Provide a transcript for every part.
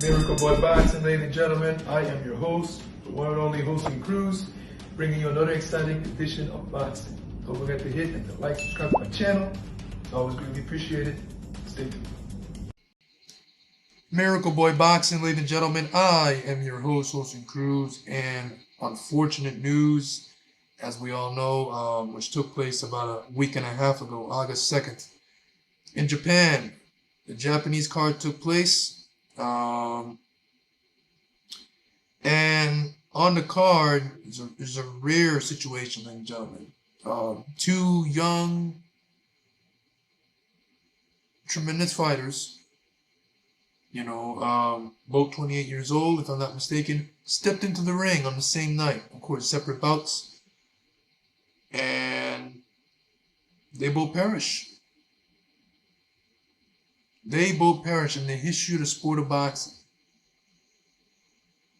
Miracle Boy Boxing, ladies and gentlemen. I am your host, the one and only Hosting Cruz, bringing you another exciting edition of boxing. Don't forget to hit and to like, subscribe to my channel. It's always greatly appreciated. Stay tuned. Miracle Boy Boxing, ladies and gentlemen. I am your host, Hosting Cruz, and unfortunate news, as we all know, which took place about a week and a half ago, August 2nd, in Japan. The Japanese card took place. And on the card is a rare situation, ladies and gentlemen. Two young, tremendous fighters, both 28 years old, if I'm not mistaken, stepped into the ring on the same night. Of course, separate bouts. And they both perish. They both perish in the history of the sport of boxing.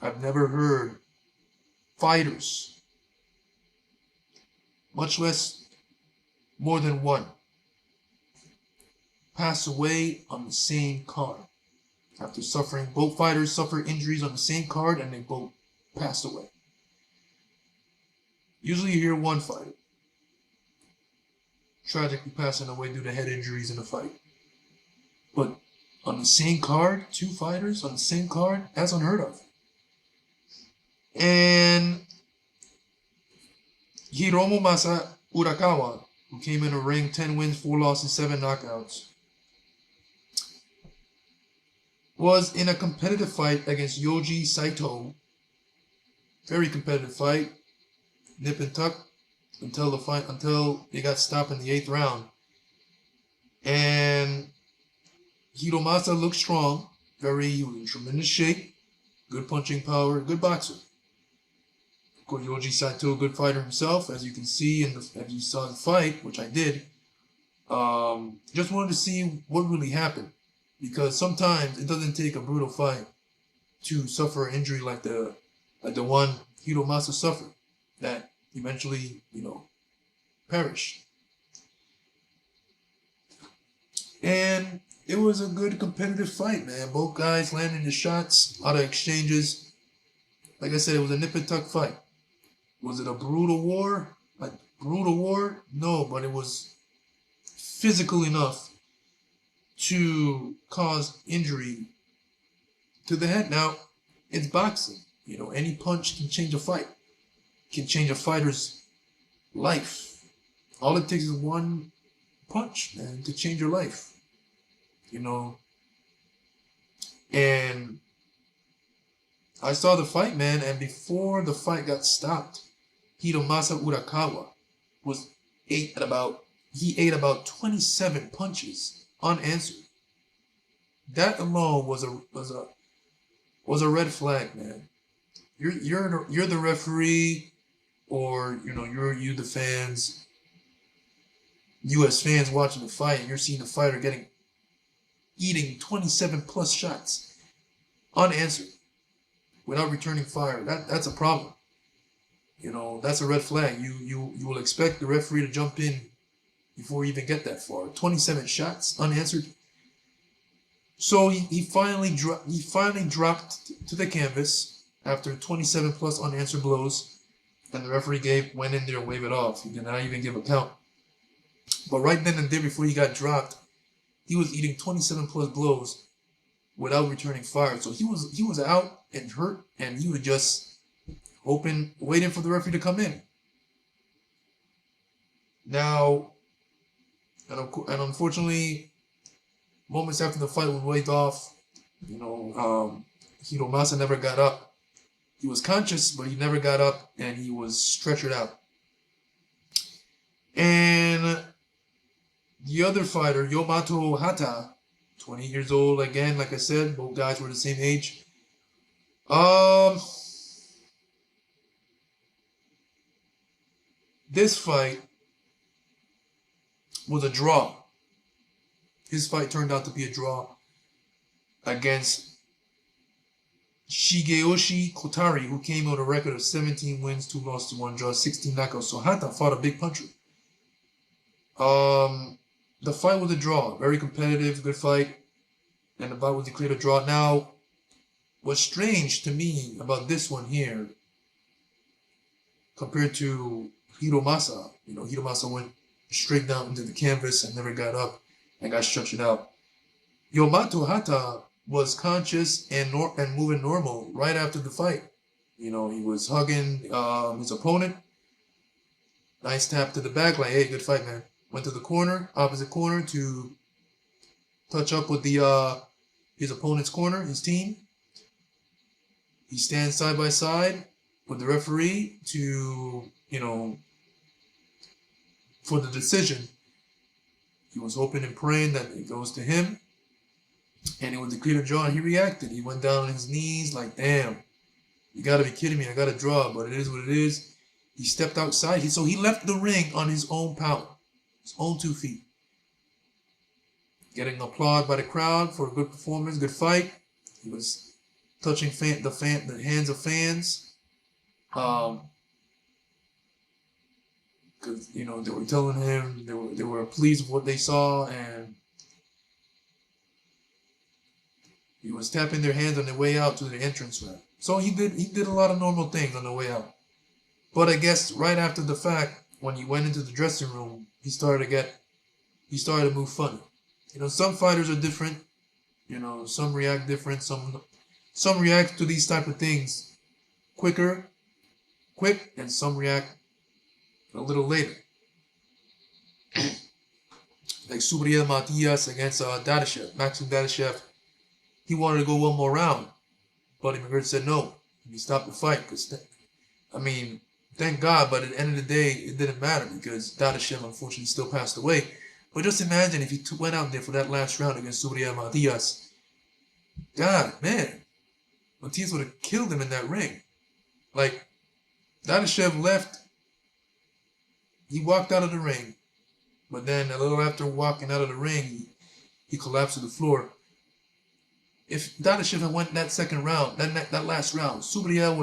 I've never heard fighters, much less more than one, pass away on the same card. After suffering, both fighters suffer injuries on the same card and they both passed away. Usually you hear one fighter tragically passing away due to head injuries in a fight. But on the same card, two fighters on the same card, that's unheard of. And Hiro Masa Urakawa, who came in the ring 10 wins, 4 losses, 7 knockouts, was in a competitive fight against Yoji Saito. Very competitive fight, nip and tuck until they got stopped in the 8th round. And Hiromasa looked strong, he was in tremendous shape, good punching power, good boxer. Of course, Yoji Saito, a good fighter himself, as you can see as you saw the fight, which I did. Just wanted to see what really happened, because sometimes it doesn't take a brutal fight to suffer an injury like the one Hiromasa suffered, that eventually, perished. And it was a good competitive fight, man. Both guys landing the shots, a lot of exchanges. Like I said, it was a nip and tuck fight. Was it a brutal war? No, but it was physical enough to cause injury to the head. Now, it's boxing. Any punch can change a fight. Can change a fighter's life. All it takes is one punch, man, to change your life. And I saw the fight, man, and before the fight got stopped, Hiro Masa Urakawa ate about 27 punches unanswered. That alone was a red flag, man. You're the referee, or you the fans, US fans watching the fight, and you're seeing the fighter eating 27 plus shots unanswered without returning fire. That's a problem. That's a red flag. You will expect the referee to jump in before you even get that far. 27 shots unanswered. So he finally dropped to the canvas after 27 plus unanswered blows, and the referee went in there and waved it off. He did not even give a count. But right then and there, before he got dropped, he was eating 27 plus blows without returning fire. So he was out and hurt, and he was just waiting for the referee to come in. Now, and unfortunately, moments after the fight was waved off, Hiromasa never got up. He was conscious, but he never got up, and he was stretchered out. And the other fighter, Yomato Hata, 20 years old, again, like I said, both guys were the same age. This fight was a draw. His fight turned out to be a draw against Shigeoshi Kotari, who came with a record of 17 wins, 2 losses, 1 draw, 16 knockouts. So Hata fought a big puncher. The fight was a draw, very competitive, good fight, and the fight was declared a draw. Now, what's strange to me about this one here, compared to Hiromasa, Hiromasa went straight down into the canvas and never got up and got stretched out. Yomato Hata was conscious and moving normal right after the fight. He was hugging his opponent. Nice tap to the back, like, hey, good fight, man. Went to the corner, opposite corner, to touch up with his opponent's corner, his team. He stands side by side with the referee to, for the decision. He was hoping and praying that it goes to him. And it was a clear draw, and he reacted. He went down on his knees like, damn, you gotta be kidding me. I gotta draw, but it is what it is. He stepped outside. So he left the ring on his own power, his own 2 feet. Getting applauded by the crowd for a good performance, good fight. He was touching the hands of fans. Because, they were telling him they were pleased with what they saw, and he was tapping their hands on their way out to the entrance ramp. So he did a lot of normal things on the way out. But I guess right after the fact, when he went into the dressing room, he started to move funny. Some fighters are different. Some react different. Some react to these type of things quick, and some react a little later. Like Subriel Matias against Maxim Dadashev. He wanted to go one more round, but McGregor said no. He stopped the fight thank God, but at the end of the day, it didn't matter because Dadashev unfortunately still passed away. But just imagine if he went out there for that last round against Subriel Matias. God, man. Matias would have killed him in that ring. Like, Dadashev left. He walked out of the ring. But then a little after walking out of the ring, he collapsed to the floor. If Dadashev had went that second round, that last round, Dadashev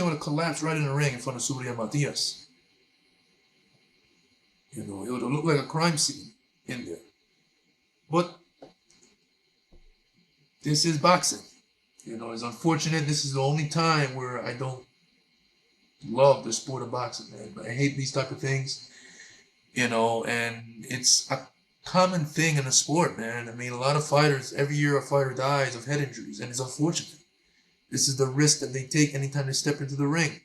would have collapsed right in the ring in front of Subriel Matias. It would have looked like a crime scene in there. But this is boxing. It's unfortunate. This is the only time where I don't love the sport of boxing, man. I hate these type of things. And it's a common thing in the sport, man. A lot of fighters, every year a fighter dies of head injuries, and it's unfortunate. This is the risk that they take anytime they step into the ring.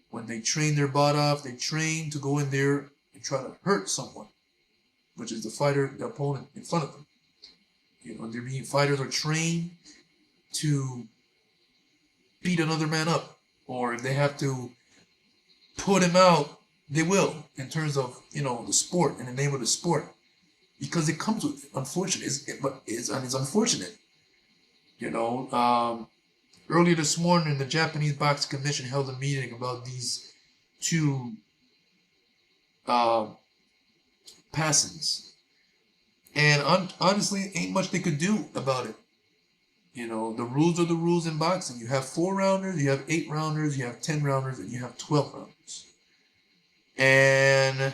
When they train their butt off, they train to go in there and try to hurt someone, which is the opponent in front of them. Fighters are trained to beat another man up, or if they have to put him out, they will, in terms of, the sport, in the name of the sport. Because it comes with it, unfortunately. It's unfortunate. Earlier this morning, the Japanese Boxing Commission held a meeting about these 2 passings. And honestly, ain't much they could do about it. The rules are the rules in boxing. You have 4-rounders, you have 8-rounders, you have 10-rounders, and you have 12-rounders. And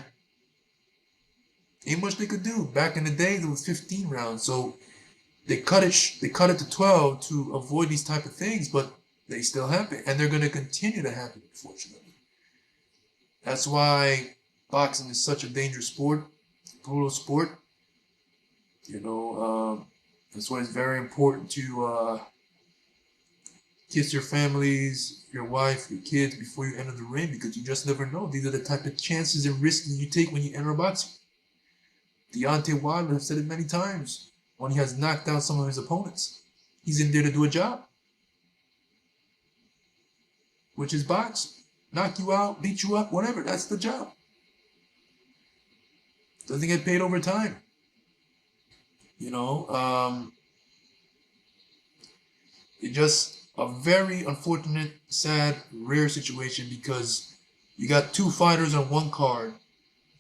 ain't much they could do. Back in the day, there was 15 rounds, so they cut it to 12 to avoid these type of things, but they still happen, and they're going to continue to happen, unfortunately. That's why boxing is such a dangerous sport, brutal sport. That's why it's very important to kiss your families, your wife, your kids before you enter the ring, because you just never know. These are the type of chances and risks you take when you enter boxing. Deontay Wilder has said it many times when he has knocked down some of his opponents. He's in there to do a job, which is boxing. Knock you out, beat you up, whatever. That's the job. Doesn't get paid over time. It's just a very unfortunate, sad, rare situation because you got 2 fighters on one card,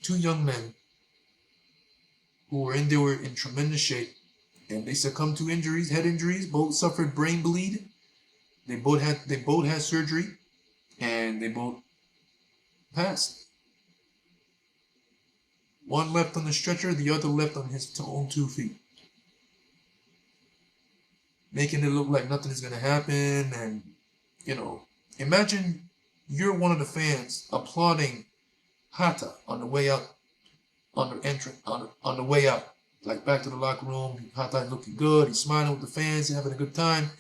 2 young men who were in tremendous shape, and they succumbed to injuries, head injuries. Both suffered brain bleed. They both had surgery, and they both passed. One left on the stretcher, the other left on his own 2 feet. making it look like nothing is gonna happen. And you know, imagine you're one of the fans applauding Hata on the way out, on the entrance, on the way out, like back to the locker room. Hata looking good. He's smiling with the fans. He's having a good time.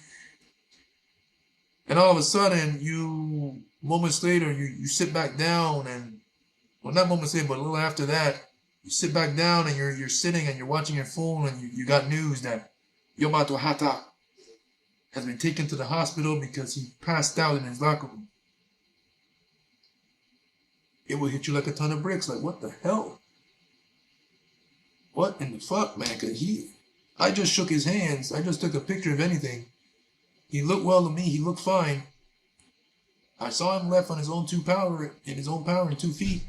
And all of a sudden, moments later, you sit back down, and well, not moments later, but a little after that, you sit back down and you're sitting and you're watching your phone, and you got news that Yomato Hata has been taken to the hospital because he passed out in his locker room. It will hit you like a ton of bricks. Like, what the hell? What in the fuck, man? Cause I just shook his hands. I just took a picture of anything. He looked well to me. He looked fine. I saw him left on his own power in 2 feet.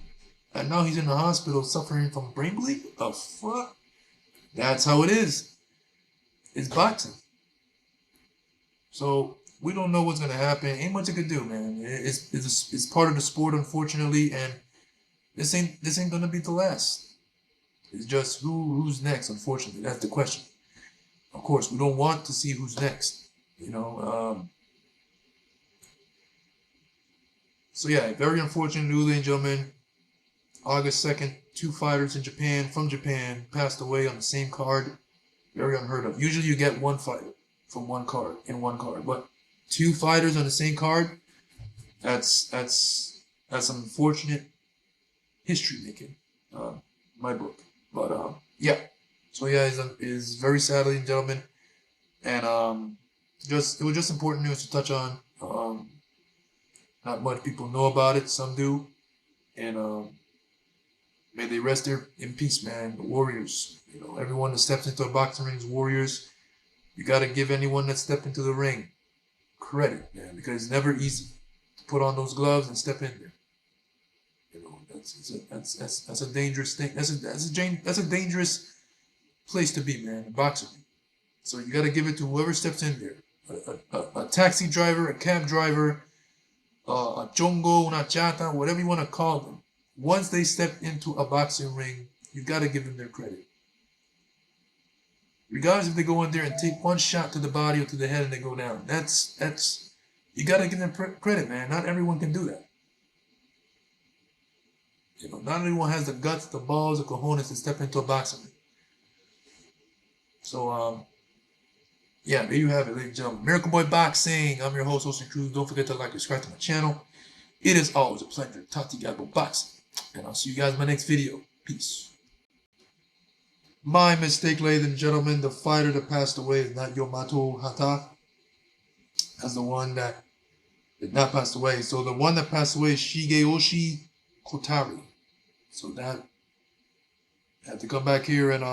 And now he's in the hospital suffering from brain bleed? The fuck? That's how it is. It's boxing. So we don't know what's gonna happen. Ain't much you can do, man. It's part of the sport, unfortunately, and this ain't gonna be the last. It's just who's next, unfortunately. That's the question. Of course, we don't want to see who's next. So yeah, very unfortunate, ladies and gentlemen. August 2nd, 2 fighters from Japan, passed away on the same card. Very unheard of. Usually you get 1 fighter from one card, but 2 fighters on the same card, that's unfortunate history making, my book. But yeah. So yeah, is very sad, ladies and gentlemen. And it was just important news to touch on. Not much people know about it, some do. And may they rest in peace, man. The warriors. Everyone that steps into a boxing ring is warriors. You gotta give anyone that stepped into the ring credit, man, because it's never easy to put on those gloves and step in there. That's a dangerous thing. That's a dangerous place to be, man. Boxing. So you gotta give it to whoever steps in there. A taxi driver, a cab driver, a chongo, una chata, whatever you want to call them. Once they step into a boxing ring, you gotta give them their credit. Regardless if they go in there and take 1 shot to the body or to the head and they go down. That's you gotta give them credit, man. Not everyone can do that. Not everyone has the guts, the balls, the cojones to step into a boxing ring. So yeah, there you have it, ladies and gentlemen. Miracle Boy Boxing. I'm your host, Ocean Cruz. Don't forget to like and subscribe to my channel. It is always a pleasure to talk to you guys about boxing. And I'll see you guys in my next video. Peace. My mistake, ladies and gentlemen. The fighter that passed away is not Yomato Hata. That's the one that did not pass away. So the one that passed away is Shigeoshi Kotari. So that I have to come back here and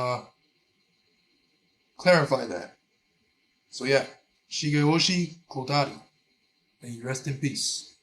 clarify that. So yeah, Shigeoshi Kotari. May you rest in peace.